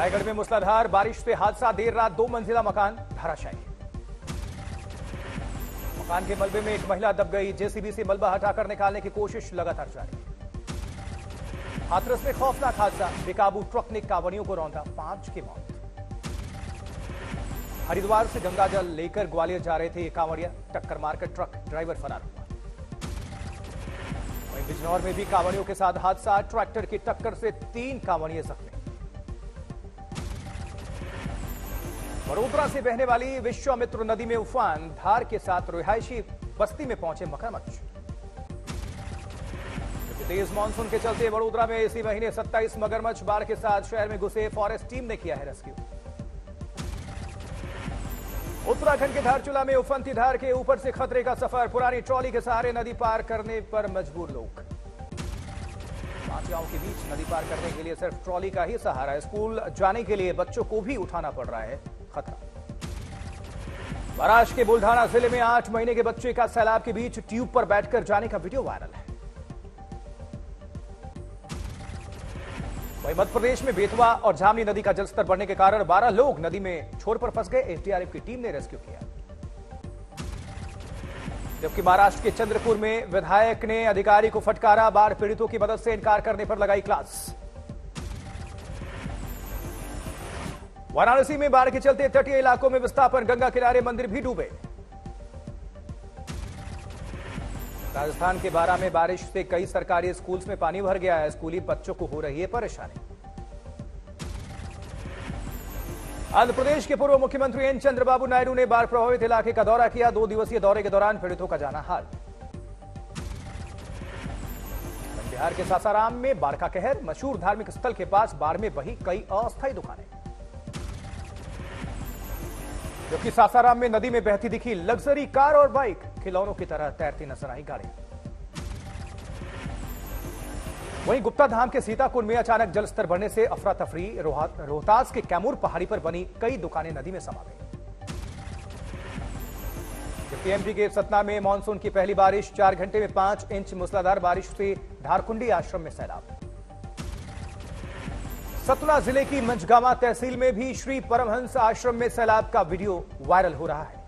रायगढ़ में मूसलाधार बारिश से हादसा, देर रात 2 मंजिला मकान धराशायी। मकान के मलबे में एक महिला दब गई। जेसीबी से मलबा हटाकर निकालने की कोशिश लगातार जारी। हाथरस में खौफनाक हादसा, बेकाबू ट्रक ने कांवड़ियों को रौंदा, 5 की मौत। हरिद्वार से गंगाजल लेकर ग्वालियर जा रहे थे ये कांवड़िया, टक्कर मारकर ट्रक ड्राइवर फरार हुआ। वहीं बिजनौर में भी कांवड़ियों के साथ हादसा, ट्रैक्टर की टक्कर से 3 कांवड़िए जख्मी। वडोदरा से बहने वाली विश्वामित्र नदी में उफान, धार के साथ रिहायशी बस्ती में पहुंचे मगरमच्छ। तेज मानसून के चलते वडोदरा में इसी महीने 27 मगरमच्छ बाढ़ के साथ शहर में घुसे। फॉरेस्ट टीम ने किया है रेस्क्यू। उत्तराखंड के धारचूला में उफनती धार के ऊपर से खतरे का सफर, पुरानी ट्रॉली के सहारे नदी पार करने पर मजबूर लोग। 5 गांवों के बीच नदी पार करने के लिए सिर्फ ट्रॉली का ही सहारा है। स्कूल जाने के लिए बच्चों को भी उठाना पड़ रहा है खतरा। महाराष्ट्र के बुल्ढाना जिले में 8 महीने के बच्चे का सैलाब के बीच ट्यूब पर बैठकर जाने का वीडियो वायरल है। वहीं मध्य प्रदेश में बेतवा और झामनी नदी का जलस्तर बढ़ने के कारण 12 लोग नदी में छोर पर फंस गए। एसडीआरएफ की टीम ने रेस्क्यू किया। जबकि महाराष्ट्र के चंद्रपुर में विधायक ने अधिकारी को फटकारा, बाढ़ पीड़ितों की मदद से इनकार करने पर लगाई क्लास। वाराणसी में बाढ़ के चलते तटीय इलाकों में विस्थापन, गंगा किनारे मंदिर भी डूबे। राजस्थान के बारां में बारिश से कई सरकारी स्कूल्स में पानी भर गया है। स्कूली बच्चों को हो रही है परेशानी। आंध्र प्रदेश के पूर्व मुख्यमंत्री एन चंद्रबाबू नायडू ने बाढ़ प्रभावित इलाके का दौरा किया। 2 दिवसीय दौरे के दौरान पीड़ितों का जाना हाल। बिहार के सासाराम में बाढ़ का कहर, मशहूर धार्मिक स्थल के पास बाढ़ में बही कई अस्थायी दुकानें। जबकि सासाराम में नदी में बहती दिखी लग्जरी कार और बाइक, खिलौनों की तरह तैरती नजर आई गाड़ी। वहीं गुप्ता धाम के सीताकुंड में अचानक जलस्तर बढ़ने से अफरा तफरी, रोहतास के कैमूर पहाड़ी पर बनी कई दुकानें नदी में समा गई। जबकि एमपी के सतना में मानसून की पहली बारिश, 4 घंटे में 5 इंच मूसलाधार बारिश से धारकुंडी आश्रम में सैलाब। सतना जिले की मंझगावा तहसील में भी श्री परमहंस आश्रम में सैलाब का वीडियो वायरल हो रहा है।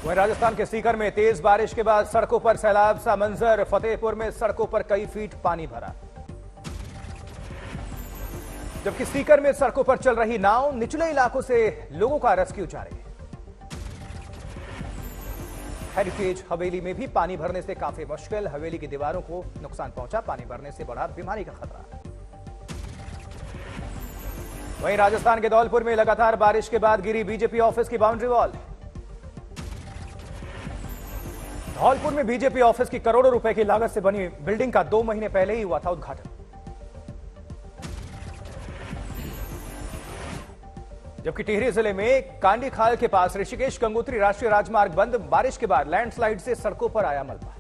वहीं राजस्थान के सीकर में तेज बारिश के बाद सड़कों पर सैलाब सा मंजर, फतेहपुर में सड़कों पर कई फीट पानी भरा। जबकि सीकर में सड़कों पर चल रही नाव, निचले इलाकों से लोगों का रेस्क्यू जारी है। हेरिटेज हवेली में भी पानी भरने से काफी मुश्किल, हवेली की दीवारों को नुकसान पहुंचा। पानी भरने से बढ़ा बीमारी का खतरा। वहीं राजस्थान के धौलपुर में लगातार बारिश के बाद गिरी बीजेपी ऑफिस की बाउंड्री वॉल। धौलपुर में बीजेपी ऑफिस की करोड़ों रुपए की लागत से बनी बिल्डिंग का 2 महीने पहले ही हुआ था उद्घाटन। जबकि टिहरी जिले में कांडी खाल के पास ऋषिकेश गंगोत्री राष्ट्रीय राजमार्ग बंद, बारिश के बाद लैंडस्लाइड से सड़कों पर आया मलबा।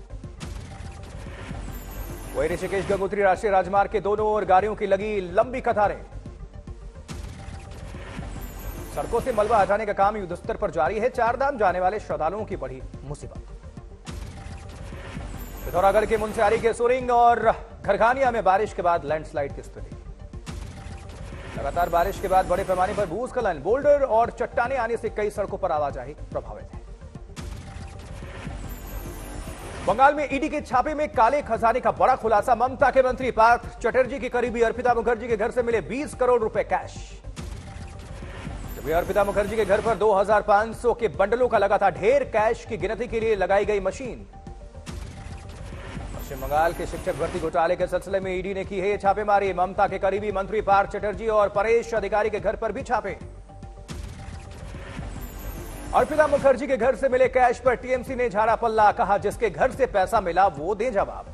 वहीं ऋषिकेश गंगोत्री राष्ट्रीय राजमार्ग के दोनों ओर गाड़ियों की लगी लंबी कतारें। सड़कों से मलबा हटाने का काम युद्धस्तर पर जारी है। 4 धाम जाने वाले श्रद्धालुओं की बड़ी मुसीबत। पिथौरागढ़ के मुनस्यारी के सुरिंग और घरघानिया में बारिश के बाद लैंडस्लाइड की स्थिति। लगातार बारिश के बाद बड़े पैमाने पर भूस्खलन, बोल्डर और चट्टाने आने से कई सड़कों पर आवाजाही प्रभावित है। बंगाल में ईडी के छापे में काले खजाने का बड़ा खुलासा। ममता के मंत्री पार्थ चटर्जी की करीबी अर्पिता मुखर्जी के घर से मिले 20 करोड़ रुपए कैश। जबकि अर्पिता मुखर्जी के घर पर 2500 के बंडलों का लगा था ढेर। कैश की गिनती के लिए लगाई गई मशीन। पश्चिम बंगाल के शिक्षक भर्ती घोटाले के सिलसिले में ईडी ने की है छापेमारी। ममता के करीबी मंत्री पार्थ चटर्जी और परेश अधिकारी के घर पर भी छापे। अर्पिता मुखर्जी के घर से मिले कैश पर टीएमसी ने झाड़ा पल्ला, कहा जिसके घर से पैसा मिला वो दे जवाब।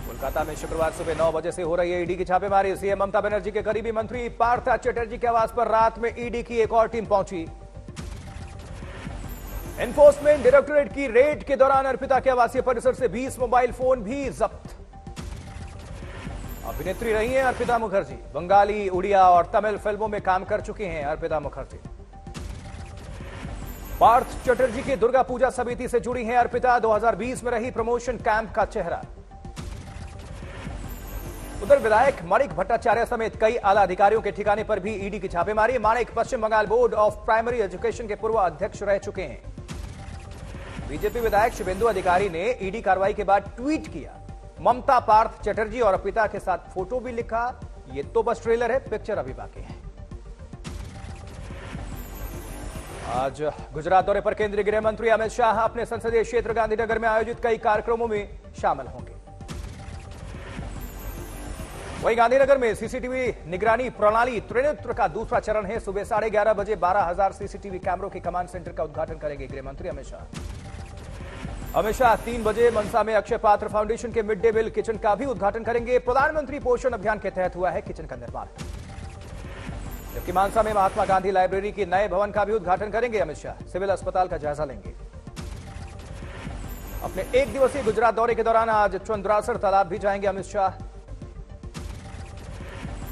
कोलकाता में शुक्रवार सुबह 9 बजे से हो रही है ईडी की छापेमारी। सीएम ममता बनर्जी के करीबी मंत्री पार्थ चटर्जी के आवास पर रात में ईडी की एक और टीम पहुंची। एनफोर्समेंट डायरेक्टोरेट की रेड के दौरान अर्पिता के आवासीय परिसर से 20 मोबाइल फोन भी जब्त। अभिनेत्री रही हैं अर्पिता मुखर्जी। बंगाली, उड़िया और तमिल फिल्मों में काम कर चुकी हैं अर्पिता मुखर्जी। पार्थ चटर्जी की दुर्गा पूजा समिति से जुड़ी हैं अर्पिता। 2020 में रही प्रमोशन कैंप का चेहरा। उधर विधायक माणिक भट्टाचार्य समेत कई आला अधिकारियों के ठिकाने पर भी ईडी की छापेमारी। Manik Paschim Bangal board of primary education के पूर्व अध्यक्ष रह चुके हैं। बीजेपी विधायक शुभेंदु अधिकारी ने ईडी कार्रवाई के बाद ट्वीट किया, ममता पार्थ चटर्जी और अर्पिता के साथ फोटो भी लिखा, ये तो बस ट्रेलर है, पिक्चर अभी बाकी है। आज गुजरात दौरे पर केंद्रीय गृह मंत्री अमित शाह अपने संसदीय क्षेत्र गांधीनगर में आयोजित कई कार्यक्रमों में शामिल होंगे। वहीं गांधीनगर में सीसीटीवी निगरानी प्रणाली त्रिनेत्र का दूसरा चरण है। सुबह 11:30 बजे 12,000 सीसीटीवी कैमरों के कमांड सेंटर का उद्घाटन करेंगे गृह मंत्री अमित शाह। अमित शाह 3 बजे मनसा में अक्षय पात्र फाउंडेशन के मिड डे मील किचन का भी उद्घाटन करेंगे। प्रधानमंत्री पोषण अभियान के तहत हुआ है किचन का निर्माण। जबकि मानसा में महात्मा गांधी लाइब्रेरी के नए भवन का भी उद्घाटन करेंगे अमित शाह। सिविल अस्पताल का जायजा लेंगे। अपने 1 दिवसीय गुजरात दौरे के दौरान आज चंद्रासर तालाब भी जाएंगे अमित शाह।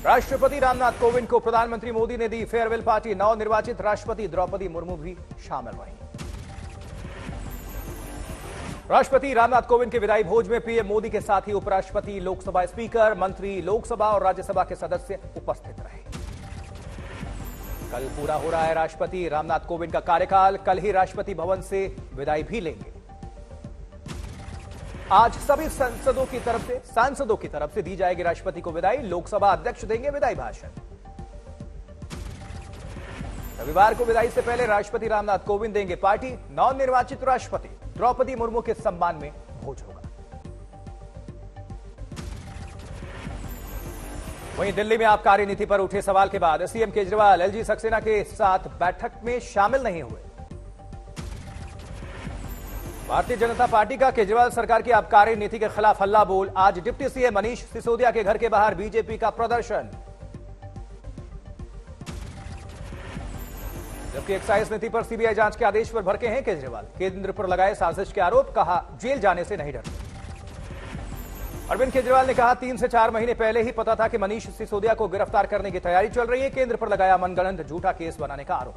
राष्ट्रपति रामनाथ कोविंद को प्रधानमंत्री मोदी ने दी फेयरवेल पार्टी। नवनिर्वाचित राष्ट्रपति द्रौपदी मुर्मू भी शामिल रही। राष्ट्रपति रामनाथ कोविंद के विदाई भोज में पीएम मोदी के साथ ही उपराष्ट्रपति, लोकसभा स्पीकर, मंत्री, लोकसभा और राज्यसभा के सदस्य उपस्थित रहे। कल पूरा हो रहा है राष्ट्रपति रामनाथ कोविंद का कार्यकाल। कल ही राष्ट्रपति भवन से विदाई भी लेंगे। आज सभी सांसदों की तरफ से दी जाएगी राष्ट्रपति को विदाई। लोकसभा अध्यक्ष देंगे विदाई भाषण। रविवार को विदाई से पहले राष्ट्रपति रामनाथ कोविंद देंगे पार्टी। नवनिर्वाचित राष्ट्रपति द्रौपदी मुर्मू के सम्मान में भोज होगा। वहीं दिल्ली में आबकारी नीति पर उठे सवाल के बाद सीएम केजरीवाल एलजी सक्सेना के साथ बैठक में शामिल नहीं हुए। भारतीय जनता पार्टी का केजरीवाल सरकार की आबकारी नीति के खिलाफ हल्ला बोल। आज डिप्टी सीएम मनीष सिसोदिया के घर के बाहर बीजेपी का प्रदर्शन। जबकि एक्साइज नीति पर सीबीआई जांच के आदेश पर भड़के हैं केजरीवाल। केंद्र पर लगाए साजिश के आरोप, कहा जेल जाने से नहीं डरते। अरविंद केजरीवाल ने कहा 3 से 4 महीने पहले ही पता था कि मनीष सिसोदिया को गिरफ्तार करने की तैयारी चल रही है। केंद्र पर लगाया मनगढ़ंत झूठा केस बनाने का आरोप।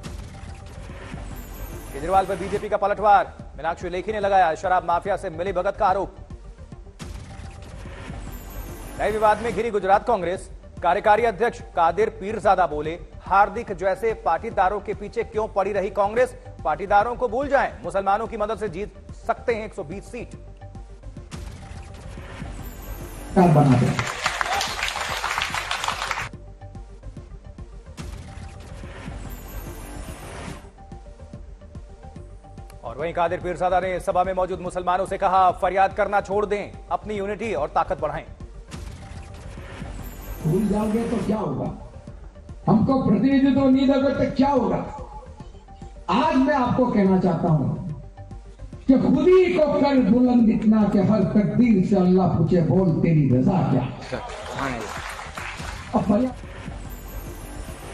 केजरीवाल पर बीजेपी का पलटवार। मीनाक्षी लेखी ने लगाया शराब माफिया से मिलीभगत का आरोप। नए विवाद में घिरी गुजरात कांग्रेस। कार्यकारी अध्यक्ष कादिर पीरजादा बोले, हार्दिक जैसे पाटीदारों के पीछे क्यों पड़ी रही कांग्रेस। पाटीदारों को भूल जाएं, मुसलमानों की मदद से जीत सकते हैं 120 सीट। बना दे। और वहीं कादिर पीरजादा ने सभा में मौजूद मुसलमानों से कहा, फरियाद करना छोड़ दें, अपनी यूनिटी और ताकत बढ़ाएं। भूल जाओगे तो क्या होगा, हमको प्रतिनिधित्व नहीं दोगे तो क्या होगा। आज मैं आपको कहना चाहता हूं कि खुद ही को कर बुलंद इतना कि हर तकदीर से अल्लाह पूछे, बोल तेरी रजा क्या।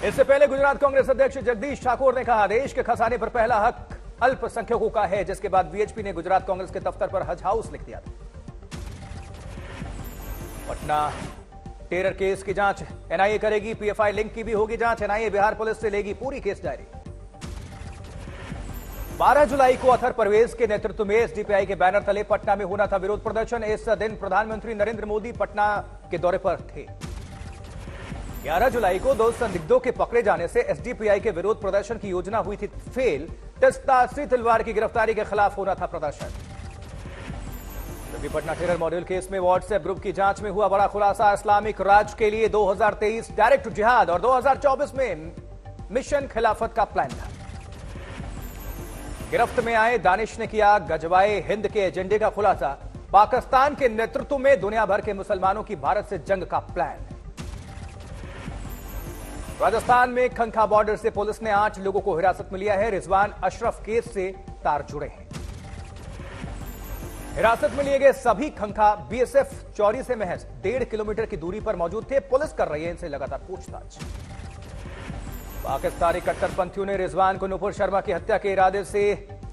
इससे पहले गुजरात कांग्रेस अध्यक्ष जगदीश ठाकुर ने कहा, देश के खजाने पर पहला हक अल्पसंख्यकों का है। जिसके बाद बीएचपी ने गुजरात कांग्रेस के दफ्तर पर हज हाउस लिख दिया था। पटना टेरर केस की जांच एनआईए करेगी। पीएफआई लिंक की भी होगी जांच। एनआईए बिहार पुलिस से लेगी पूरी केस डायरी। 12 जुलाई को अथर परवेज के नेतृत्व में एसडीपीआई के बैनर तले पटना में होना था विरोध प्रदर्शन। इस दिन प्रधानमंत्री नरेंद्र मोदी पटना के दौरे पर थे। 11 जुलाई को 2 संदिग्धों के पकड़े जाने से एसडीपीआई के विरोध प्रदर्शन की योजना हुई थी फेल। दस्ता श्री तलवार की गिरफ्तारी के खिलाफ होना था प्रदर्शन। जबकि पटना टेरर मॉड्यूल केस में व्हाट्सएप ग्रुप की जांच में हुआ बड़ा खुलासा। इस्लामिक राज के लिए 2023 डायरेक्ट जिहाद और 2024 में मिशन खिलाफत का प्लान था। गिरफ्त में आए दानिश ने किया गजवाए हिंद के एजेंडे का खुलासा। पाकिस्तान के नेतृत्व में दुनिया भर के मुसलमानों की भारत से जंग का प्लान। राजस्थान में खंखा बॉर्डर से पुलिस ने 8 लोगों को हिरासत में लिया है। रिजवान अशरफ केस से तार जुड़े हैं। हिरासत में लिए गए सभी खंखा बीएसएफ चौरी से महज 1.5 किलोमीटर की दूरी पर मौजूद थे। पुलिस कर रही है इनसे लगातार पूछताछ। पाकिस्तानी कट्टरपंथियों ने रिजवान को नुपुर शर्मा की हत्या के इरादे से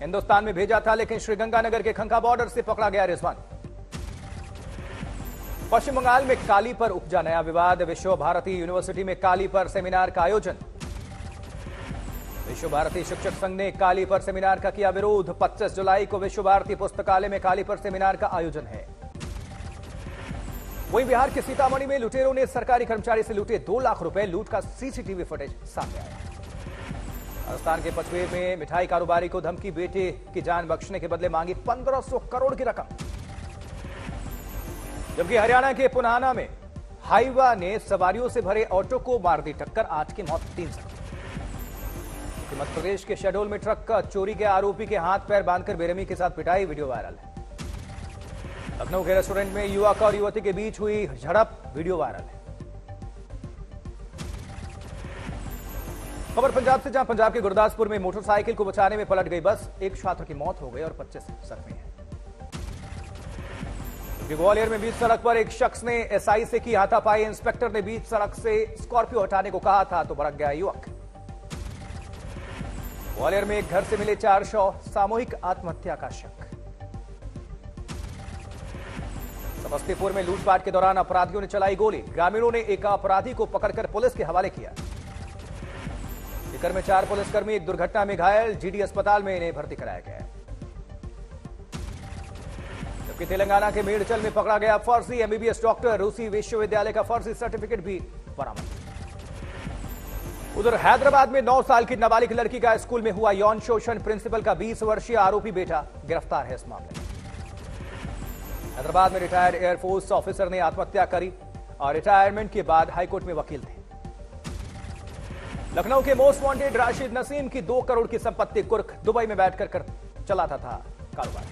हिंदुस्तान में भेजा था, लेकिन श्रीगंगानगर के खंखा बॉर्डर से पकड़ा गया रिजवान। पश्चिम बंगाल में काली पर उपजा नया विवाद। विश्व भारती यूनिवर्सिटी में काली पर सेमिनार का आयोजन। विश्व भारती शिक्षक संघ ने काली पर सेमिनार का किया विरोध। 25 जुलाई को विश्व भारती पुस्तकालय में काली पर सेमिनार का आयोजन है। वहीं बिहार के सीतामढ़ी में लुटेरों ने सरकारी कर्मचारी से लूटे 2 लाख रुपए। लूट का सीसीटीवी फुटेज सामने आया। राजस्थान के पचवेर में मिठाई कारोबारी को धमकी, बेटे की जान बख्शने के बदले मांगी 1500 करोड़ की रकम। जबकि हरियाणा के पुनाना में हाईवा ने सवारियों से भरे ऑटो को मार दी टक्कर, 8 की मौत, 3 जख्मी। मध्य प्रदेश के शहडोल में ट्रक चोरी के आरोपी के हाथ पैर बांधकर बेरहमी के साथ पिटाई, वीडियो वायरल है। लखनऊ के रेस्टोरेंट में युवक और युवती के बीच हुई झड़प, वीडियो वायरल है। खबर पंजाब से, जहां पंजाब के गुरदासपुर में मोटरसाइकिल को बचाने में पलट गई बस, एक छात्र की मौत हो गई और 25 जख्मी हैं। ग्वालियर में बीच सड़क पर एक शख्स ने एसआई से की हाथापाई। इंस्पेक्टर ने बीच सड़क से स्कॉर्पियो हटाने को कहा था तो भड़क गया युवक। ग्वालियर में एक घर से मिले 4 शव, सामूहिक आत्महत्या का शक। समस्तीपुर में लूटपाट के दौरान अपराधियों ने चलाई गोली, ग्रामीणों ने एक अपराधी को पकड़कर पुलिस के हवाले किया। सीकर में 4 पुलिसकर्मी एक दुर्घटना में घायल, जीडी अस्पताल में इन्हें भर्ती कराया गया है। जबकि तेलंगाना के मेडचल में पकड़ा गया फर्जी एमबीबीएस डॉक्टर, रूसी विश्वविद्यालय का फर्जी सर्टिफिकेट भी बरामद। उधर हैदराबाद में 9 साल की नाबालिग लड़की का स्कूल में हुआ यौन शोषण, प्रिंसिपल का 20 वर्षीय आरोपी बेटा गिरफ्तार है इस मामले में। हैदराबाद में रिटायर्ड एयरफोर्स ऑफिसर ने आत्महत्या करी और रिटायरमेंट के बाद हाईकोर्ट में वकील थे। लखनऊ के मोस्ट वांटेड राशिद नसीम की 2 करोड़ की संपत्ति कुर्क, दुबई में बैठकर चलाता था कारोबार।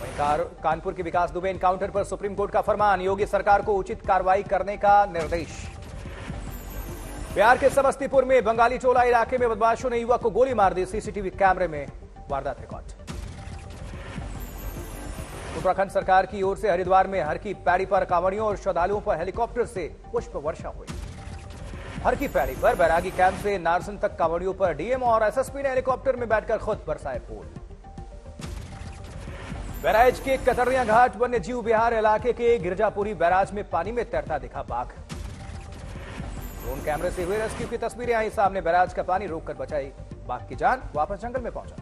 वहीं कानपुर के विकास दुबे एनकाउंटर पर सुप्रीम कोर्ट का फरमान, योगी सरकार को उचित कार्रवाई करने का निर्देश। बिहार के समस्तीपुर में बंगाली टोला इलाके में बदमाशों ने युवक को गोली मार दी, सीसीटीवी कैमरे में वारदात रिकॉर्ड। उत्तराखंड सरकार की ओर से हरिद्वार में हर की पैड़ी पर कांवड़ियों और श्रद्धालुओं पर हेलीकॉप्टर से पुष्प वर्षा हुई। हर की पैड़ी पर बैरागी कैंप से नारसन तक कांवड़ियों पर डीएम और एसएसपी ने हेलीकॉप्टर में बैठकर खुद बरसाए फूल। बैराज के कतरिया घाट वन्य जीव विहार इलाके के गिरजापुरी बैराज में पानी में तैरता दिखा बाघ। ड्रोन कैमरे से हुए रेस्क्यू की तस्वीरें आई सामने, बैराज का पानी रोककर बचाई बाघ की जान, वापस जंगल में पहुंचा।